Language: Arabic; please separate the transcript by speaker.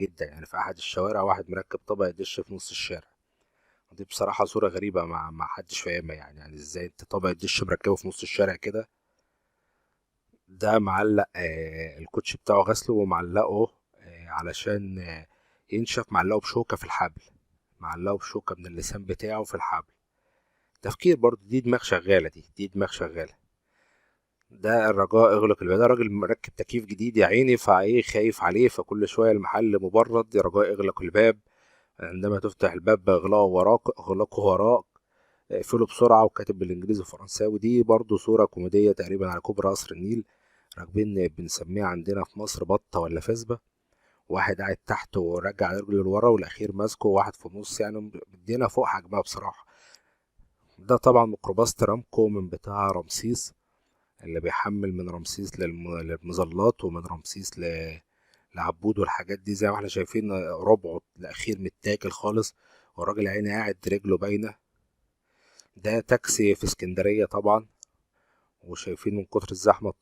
Speaker 1: جدا يعني في احد الشوارع واحد مركب طبق دش في نص الشارع. دي بصراحة صورة غريبة ما حدش فاهمها يعني ازاي انت طبق الدش مركبه في نص الشارع كده. ده معلق الكوتش بتاعه غسله ومعلقه علشان ينشف، معلقه بشوكة في الحبل، معلقه بشوكة من اللسان بتاعه في الحبل. تفكير برضه، دي دماغ شغالة، دي دماغ شغالة. ده الرجاء اغلق الباب، ده راجل مركب تكييف جديد يا عيني، فايه خايف عليه، فكل شوية المحل مبرد يا رجاء اغلق الباب، عندما تفتح الباب اغلقه وراك، اغلقه وراك، اقفله بسرعة، وكاتب بالانجليزي وفرنساوي. دي برضو صورة كوميدية تقريبا على كوبري قصر النيل، راكبين بنسميها عندنا في مصر بطة ولا فاسبة، واحد قاعد تحت ورجع رجله لورا والاخير ماسكه، وواحد في النص يعني مدينا فوق حجمها بصراحة. ده طبعا ميكروباص ترامكو من بتاع رمسيس، اللي بيحمل من رمسيس للمظلات، ومن رمسيس لعبود والحاجات دي. زي ما احنا شايفين ربعه الاخير متاكل خالص، والراجل عيني قاعد رجله باينة. ده تاكسي في اسكندرية طبعا، وشايفين من كتر الزحمة